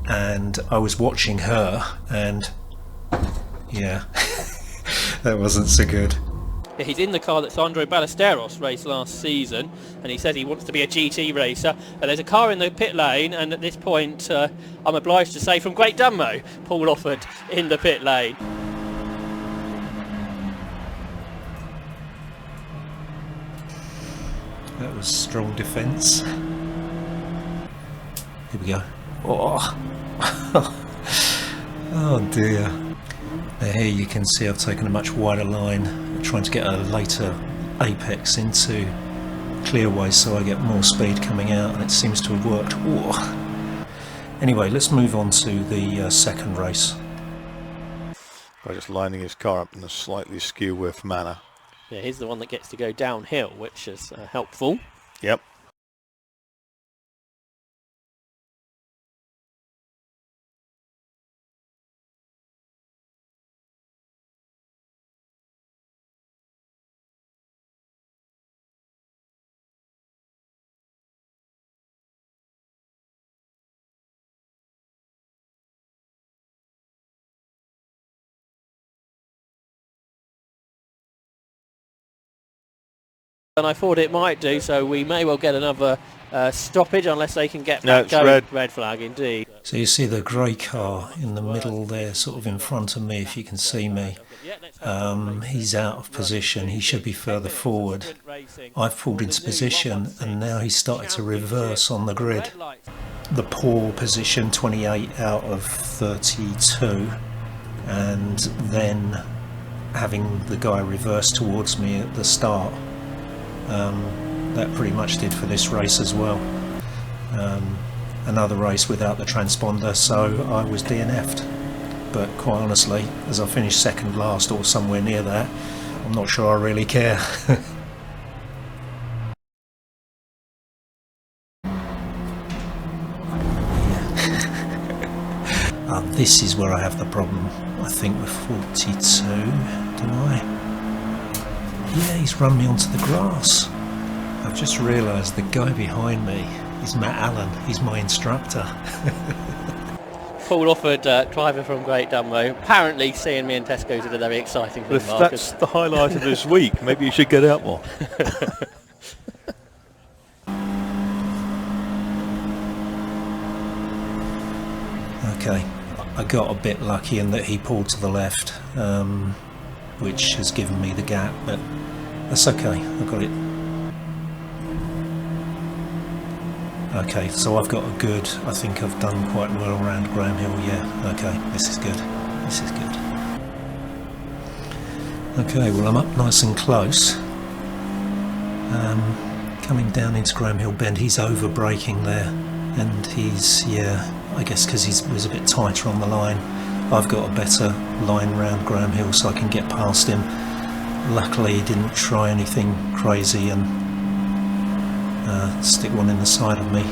and I was watching her, and yeah, that wasn't so good. He's in the car that Sandro Ballesteros raced last season, and he said he wants to be a GT racer. And there's a car in the pit lane, and at this point I'm obliged to say from Great Dunmow, Paul Offord in the pit lane. That was strong defence. Here we go. Oh, oh dear. Now here you can see I've taken a much wider line, trying to get a later apex into clearways so I get more speed coming out, and it seems to have worked. Oh. Anyway, let's move on to the second race. By just lining his car up in a slightly skew-width manner. Yeah, he's the one that gets to go downhill, which is helpful. Yep. And I thought it might do, so we may well get another stoppage unless they can get that going. Red flag indeed. So you see the grey car in the middle there, sort of in front of me, if you can see me. He's out of position, he should be further forward. I've pulled into position, and now he's started to reverse on the grid. The poor position, 28 out of 32, and then having the guy reverse towards me at the start. That pretty much did for this race as well. Another race without the transponder, so I was DNF'd. But quite honestly, as I finished second last or somewhere near that, I'm not sure I really care. This is where I have the problem, I think, with 42, don't I? Yeah, he's run me onto the grass. I've just realised the guy behind me is Matt Allen. He's my instructor. Paul Offord, driver from Great Dunmow, apparently seeing me in Tesco's is a very exciting thing. If that's the highlight of this week, maybe you should get out more. Okay, I got a bit lucky in that he pulled to the left, which has given me the gap, but that's okay, I've got it. Okay, so I've got a good, I think I've done quite well around Graham Hill, yeah, okay, this is good, this is good. Okay, well I'm up nice and close. Coming down into Graham Hill Bend, he's over braking there, and he's, yeah, I guess because he was a bit tighter on the line. I've got a better line round Graham Hill so I can get past him. Luckily he didn't try anything crazy and stick one in the side of me.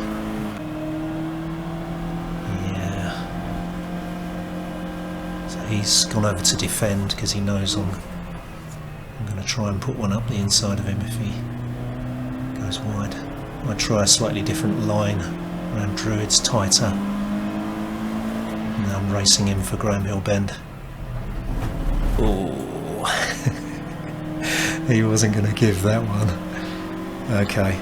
Yeah. So he's gone over to defend because he knows I'm going to try and put one up the inside of him if he goes wide. I try a slightly different line around Druids, tighter. Now I'm racing him for Graham Hill Bend. Oh, he wasn't going to give that one. Okay.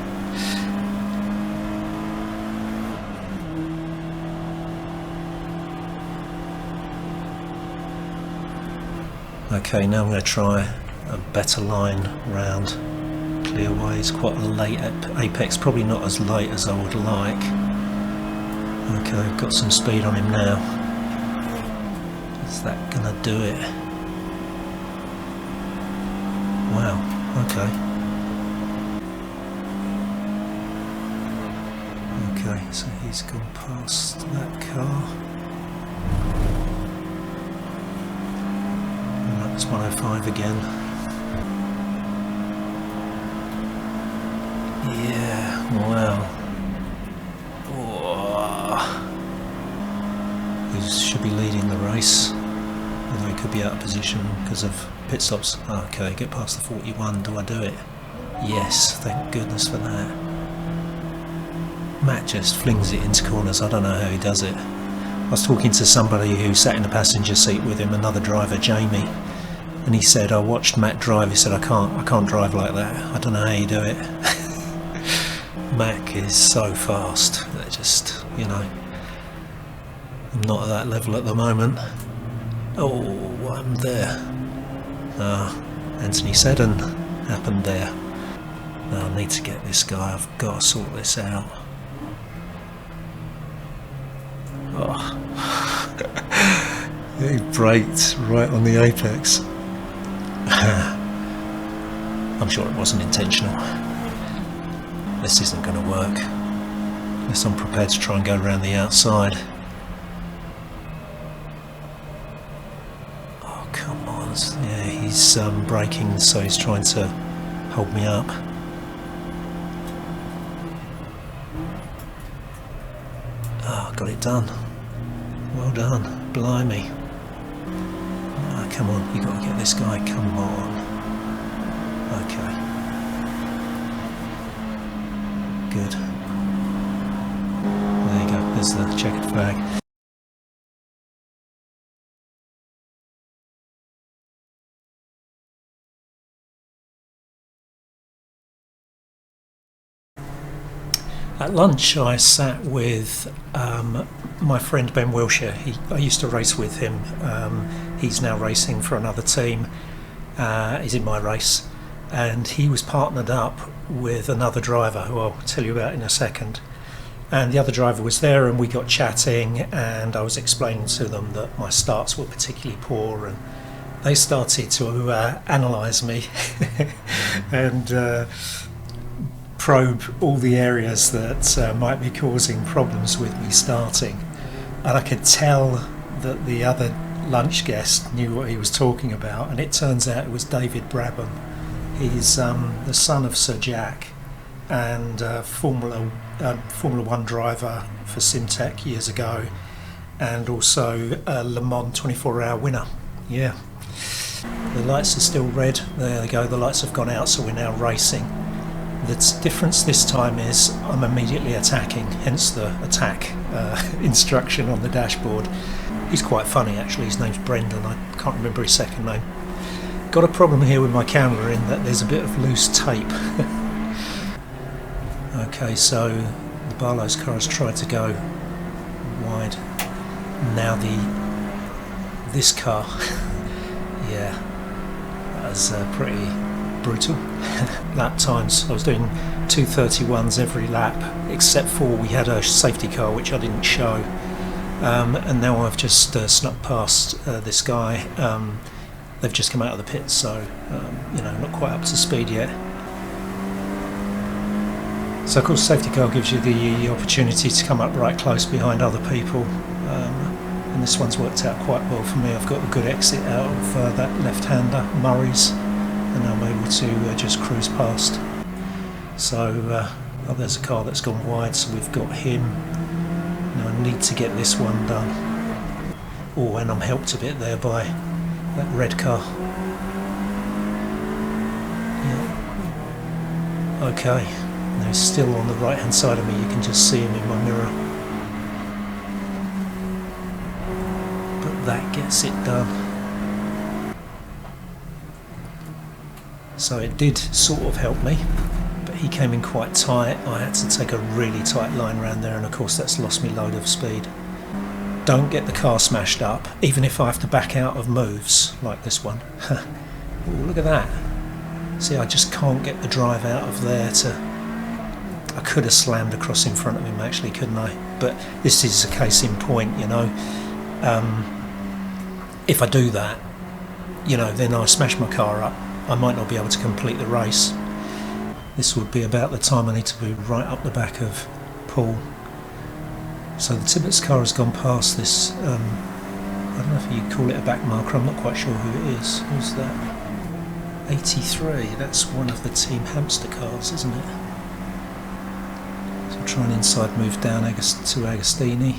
Okay, now I'm going to try a better line round clearways. Quite a late apex, probably not as late as I would like. Okay, I've got some speed on him now. Is that going to do it? Wow, okay. Okay, so he's gone past that car. That's 105 again. Yeah, wow. He should be leading the race, although he could be out of position because of pit stops. Okay, get past the 41. Do I do it? Yes, thank goodness for that. Matt just flings it into corners. I don't know how he does it. I was talking to somebody who sat in the passenger seat with him, another driver, Jamie, and he said, I watched Matt drive. He said, I can't drive like that. I don't know how you do it. Mac is so fast. They're just, you know, I'm not at that level at the moment. Oh, I'm there. Anthony Seddon happened there. I need to get this guy. I've got to sort this out. Oh. He braked right on the apex. I'm sure it wasn't intentional. This isn't going to work unless I'm prepared to try and go around the outside. Oh, come on. Yeah, he's braking, so he's trying to hold me up. Oh, got it done. Well done. Blimey. Oh, come on, you got to get this guy. Come on. Okay. Good. There you go. There's the checkered flag. At lunch I sat with my friend Ben Wilshire. I used to race with him. He's now racing for another team. He's in my race, and he was partnered up with another driver who I'll tell you about in a second. And the other driver was there, and we got chatting, and I was explaining to them that my starts were particularly poor, and they started to analyse me and probe all the areas that might be causing problems with me starting. And I could tell that the other lunch guest knew what he was talking about, and it turns out it was David Brabham. He's the son of Sir Jack, and Formula One driver for Simtech years ago, and also a Le Mans 24-hour winner. Yeah. The lights are still red. There they go. The lights have gone out, so we're now racing. The difference this time is I'm immediately attacking, hence the attack instruction on the dashboard. He's quite funny actually, his name's Brendan, I can't remember his second name. Got a problem here with my camera in that there's a bit of loose tape. Okay, so the Barlow's car has tried to go wide. Now this car, yeah, that was pretty brutal. Lap times, I was doing 2:31s every lap, except for we had a safety car which I didn't show, and now I've just snuck past this guy. They've just come out of the pits, so you know, not quite up to speed yet. So of course safety car gives you the opportunity to come up right close behind other people, and this one's worked out quite well for me. I've got a good exit out of that left-hander, Murray's, and I'm able to just cruise past. So oh, there's a car that's gone wide, so we've got him. Now I need to get this one done. Oh, and I'm helped a bit there by that red car. Yeah. Okay, now he's still on the right hand side of me, you can just see him in my mirror. But that gets it done. So it did sort of help me, but he came in quite tight. I had to take a really tight line around there, and of course that's lost me a load of speed. Don't get the car smashed up, even if I have to back out of moves like this one. Ooh, look at that. See, I just can't get the drive out of there to... I could have slammed across in front of him actually, couldn't I? But this is a case in point, you know. If I do that, you know, then I smash my car up. I might not be able to complete the race. This would be about the time I need to be right up the back of Paul. So the Tibbetts car has gone past this, I don't know if you call it a back marker, I'm not quite sure who it is. Who's that? 83, that's one of the Team Hamster cars, isn't it? So try and inside move down to Agostini.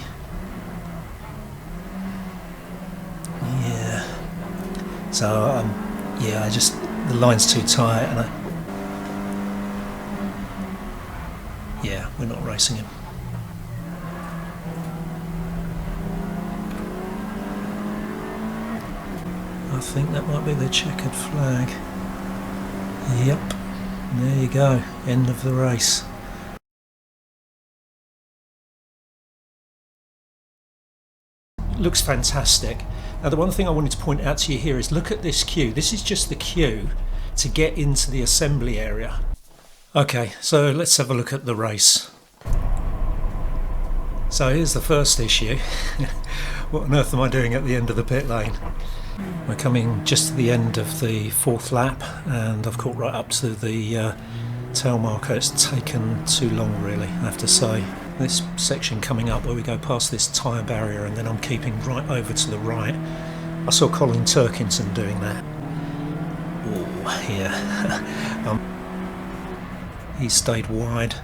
Yeah. So, yeah, the line's too tight, and yeah, we're not racing him. I think that might be the checkered flag. Yep, there you go, end of the race. Looks fantastic. Now the one thing I wanted to point out to you here is look at this queue. This is just the queue to get into the assembly area. Okay, so let's have a look at the race. So here's the first issue. What on earth am I doing at the end of the pit lane? We're coming just to the end of the 4th lap and I've caught right up to the tail marker. It's taken too long really, I have to say. This section coming up where we go past this tyre barrier and then I'm keeping right over to the right. I saw Colin Turkington doing that. Oh, yeah. He stayed wide.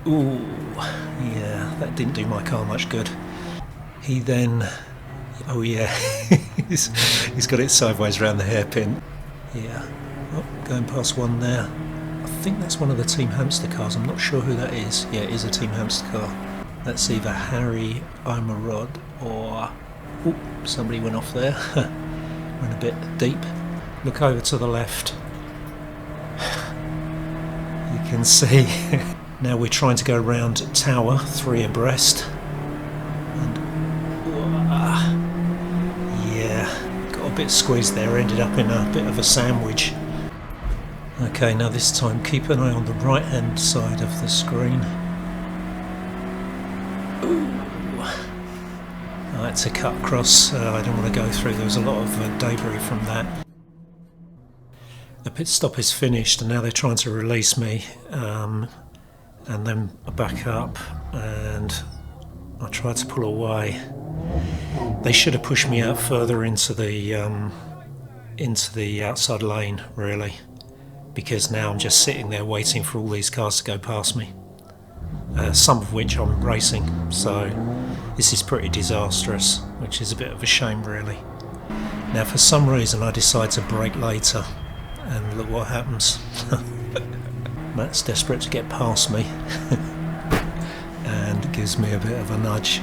Ooh, yeah, that didn't do my car much good. He then, oh yeah, he's got it sideways around the hairpin. Yeah, oh, going past one there. I think that's one of the Team Hamster cars. I'm not sure who that is. Yeah, it is a Team Hamster car. That's either Harry Imerod or... Oh, somebody went off there. Went a bit deep. Look over to the left. You can see. Now we're trying to go round Tower, 3 abreast. And... yeah, got a bit squeezed there. Ended up in a bit of a sandwich. Okay, now this time keep an eye on the right hand side of the screen. Ooh. I had to cut across, I didn't want to go through, there was a lot of debris from that. The pit stop is finished and now they're trying to release me, and then I back up and I tried to pull away. They should have pushed me out further into the outside lane really. Because now I'm just sitting there waiting for all these cars to go past me, some of which I'm racing, so this is pretty disastrous, which is a bit of a shame really. Now for some reason I decide to brake later, and look what happens. Matt's desperate to get past me and gives me a bit of a nudge.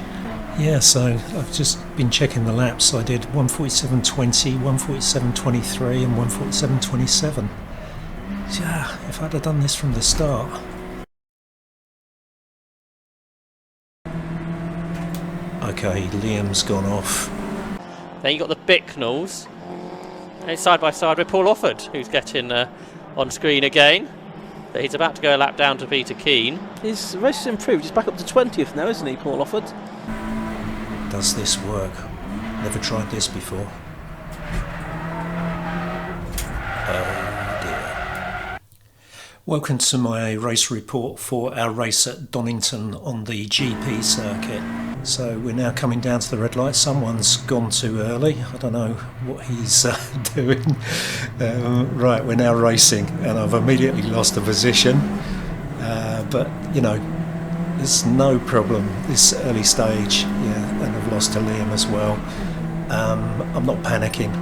Yeah, so I've just been checking the laps. I did 1:47.20, 1:47.23 and 1:47.27. Yeah, if I'd have done this from the start. Okay, Liam's gone off. Then you got the Bicknells. And it's side by side with Paul Offord, who's getting on screen again. But he's about to go a lap down to Peter Keane. His race has improved. He's back up to 20th now, isn't he, Paul Offord? Does this work? Never tried this before. Welcome to my race report for our race at Donington on the GP circuit. So we're now coming down to the red light. Someone's gone too early. I don't know what he's doing. Right, we're now racing and I've immediately lost a position. But, you know, there's no problem this early stage. Yeah, and I've lost to Liam as well. I'm not panicking.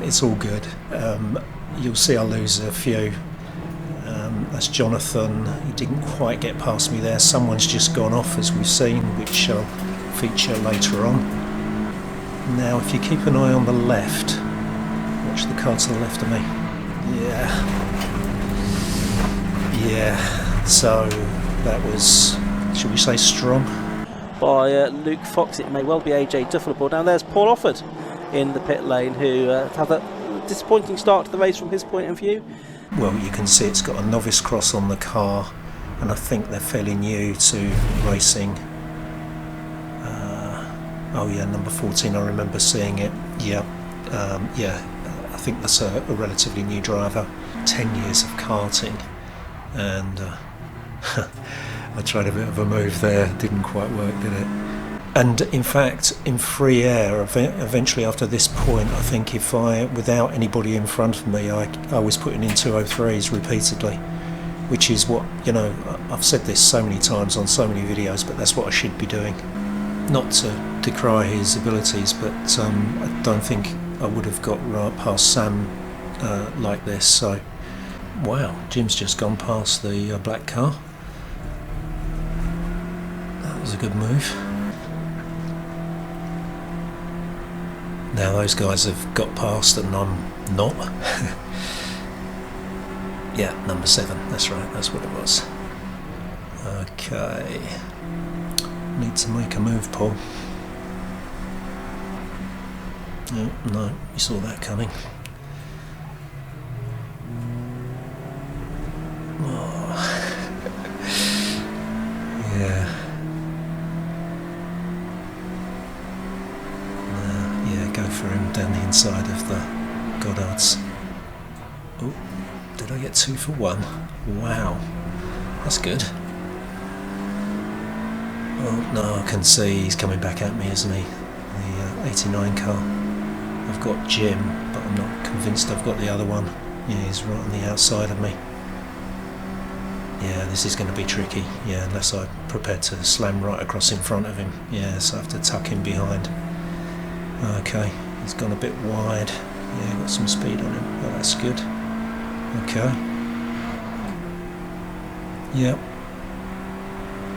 It's all good. You'll see I lose a few. That's Jonathan. He didn't quite get past me there. Someone's just gone off, as we've seen, which I'll feature later on. Now, if you keep an eye on the left, watch the car to the left of me. Yeah. So that was, should we say, strong? By Luke Fox, it may well be AJ Duffleball. Now there's Paul Offord in the pit lane, who had a disappointing start to the race from his point of view. Well, you can see it's got a novice cross on the car, and I think they're fairly new to racing. Oh yeah, number 14, I remember seeing it. Yeah, I think that's a relatively new driver. 10 years of karting, and I tried a bit of a move there, didn't quite work, did it? And in fact, in free air, eventually after this point, I think if without anybody in front of me, I was putting in 203s repeatedly, which is what, you know, I've said this so many times on so many videos, but that's what I should be doing. Not to decry his abilities, but I don't think I would have got right past Sam like this. So, wow, Jim's just gone past the black car. That was a good move. Now those guys have got past and I'm not. Yeah, number 7, that's right, that's what it was. Okay. Need to make a move, Paul. Oh, no, you saw that coming. Oh. Yeah. Yeah, go for him down the inside of the Goddards. Oh, did I get 2 for 1? Wow, that's good. Oh no, I can see he's coming back at me, isn't he? The 89 car. I've got Jim, but I'm not convinced I've got the other one. Yeah, he's right on the outside of me. Yeah, this is going to be tricky. Yeah, unless I'm prepared to slam right across in front of him. Yeah, so I have to tuck him behind. Okay, he's gone a bit wide. Yeah, got some speed on him. Oh, that's good. Okay. Yep.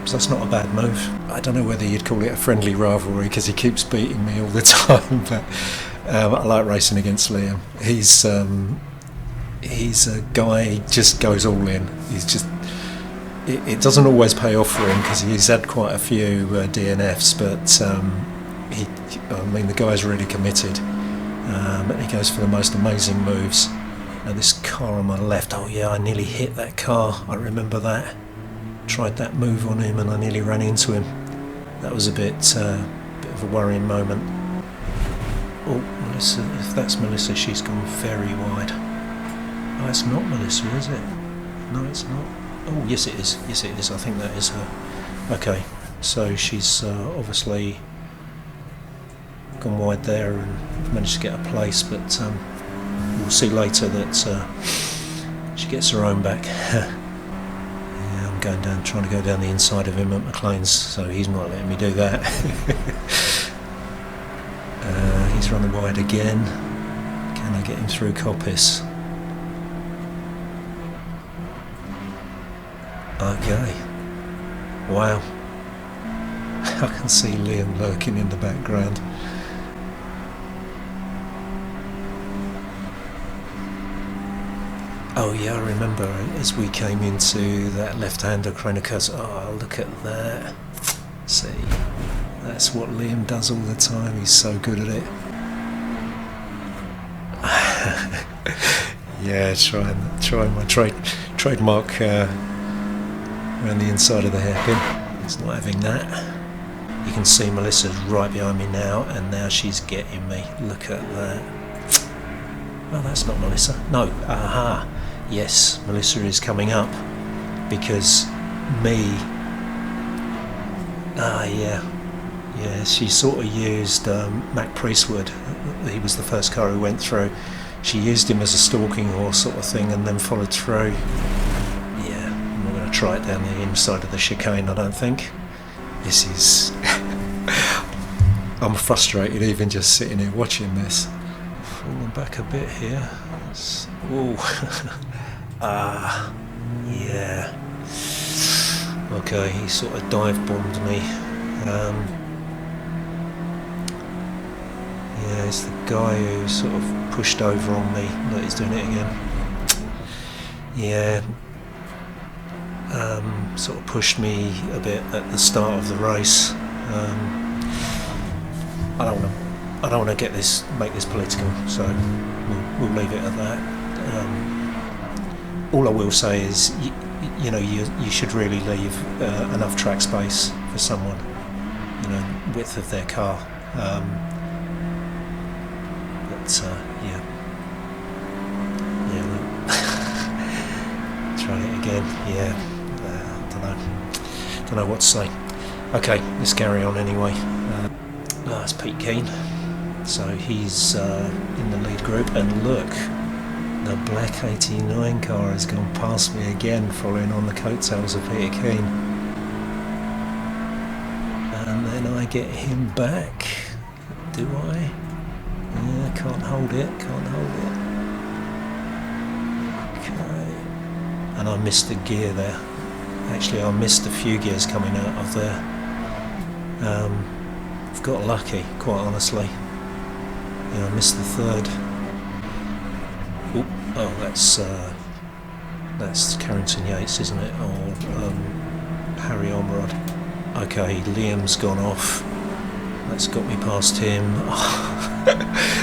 So that's not a bad move. I don't know whether you'd call it a friendly rivalry because he keeps beating me all the time, but I like racing against Liam. He's a guy, he just goes all in. He's just, it doesn't always pay off for him because he's had quite a few DNFs, but I mean the guy's really committed. And he goes for the most amazing moves. Now this car on my left, oh yeah, I nearly hit that car, I remember that. Tried that move on him and I nearly ran into him. That was a bit of a worrying moment. Oh, Melissa, if that's Melissa, she's gone very wide. Oh, it's not Melissa, is it? No, it's not. Oh, yes it is. Yes it is, I think that is her. Okay, so she's obviously gone wide there and managed to get a place, but we'll see later that she gets her own back. Going down, trying to go down the inside of him at McLean's, so he's not letting me do that. He's running wide again. Can I get him through Coppice? Okay. Wow. I can see Liam lurking in the background. Oh yeah, I remember as we came into that left-hander Chronicus. Oh, look at that. See, that's what Liam does all the time. He's so good at it. Yeah, trying my trademark around the inside of the hairpin. He's not having that. You can see Melissa's right behind me now, and now she's getting me. Look at that. Oh, that's not Melissa. No, aha. Yes, Melissa is coming up because yeah, she sort of used Mac Priestwood. He was the first car who went through. She used him as a stalking horse sort of thing and then followed through. Yeah, I'm not going to try it down the inside of the chicane, I don't think. This is... I'm frustrated even just sitting here watching this. Falling back a bit here. Oh, yeah. Okay, he sort of dive bombed me. Yeah, it's the guy who sort of pushed over on me. Look, he's doing it again. Yeah. Sort of pushed me a bit at the start of the race. I don't want to make this political, so we'll leave it at that. All I will say is, you know, you should really leave enough track space for someone, you know, width of their car. Yeah, try it again. Yeah, don't know what to say. Okay, let's carry on anyway. That's Pete Keane. So he's in the lead group, and look, the black 89 car has gone past me again, following on the coattails of Peter Keane. And then I get him back. Do I? Yeah, can't hold it. Okay. And I missed the gear there. Actually, I missed a few gears coming out of there. I've got lucky, quite honestly. Yeah, I missed the third. Oop, oh, that's Carrington Yates, isn't it? Or Harry Ormerod. Okay, Liam's gone off. That's got me past him.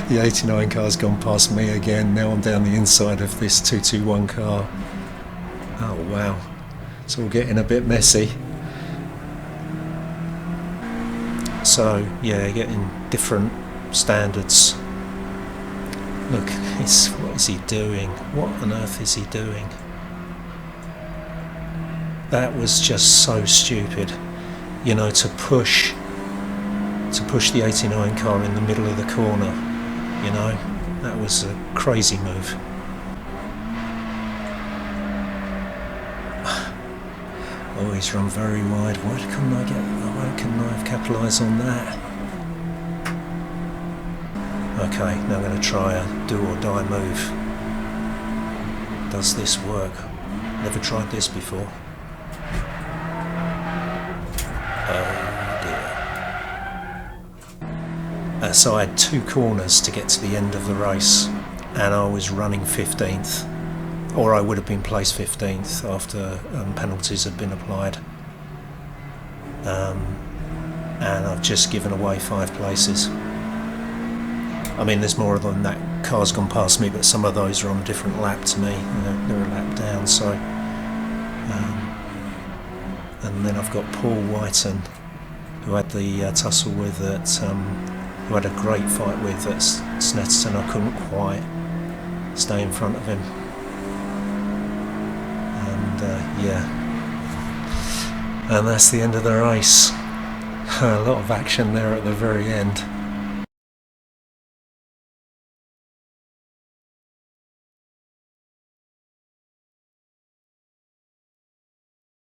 The 89 car's gone past me again. Now I'm down the inside of this 221 car. Oh wow, it's all getting a bit messy. So yeah, getting different standards. Look, what is he doing? What on earth is he doing? That was just so stupid. You know, to push the 89 car in the middle of the corner, you know, that was a crazy move. Oh, he's run very wide. Why couldn't I have capitalised on that? Okay, now I'm going to try a do or die move. Does this work? Never tried this before. So I had 2 corners to get to the end of the race, and I was running 15th, or I would have been placed 15th after penalties had been applied, and I've just given away 5 places. I mean, there's more than that. Cars gone past me, but some of those are on a different lap to me. They're a lap down. So, and then I've got Paul Whiten, who had the tussle with at. Who had a great fight with at Snetterton. I couldn't quite stay in front of him. And yeah. And that's the end of the race. A lot of action there at the very end.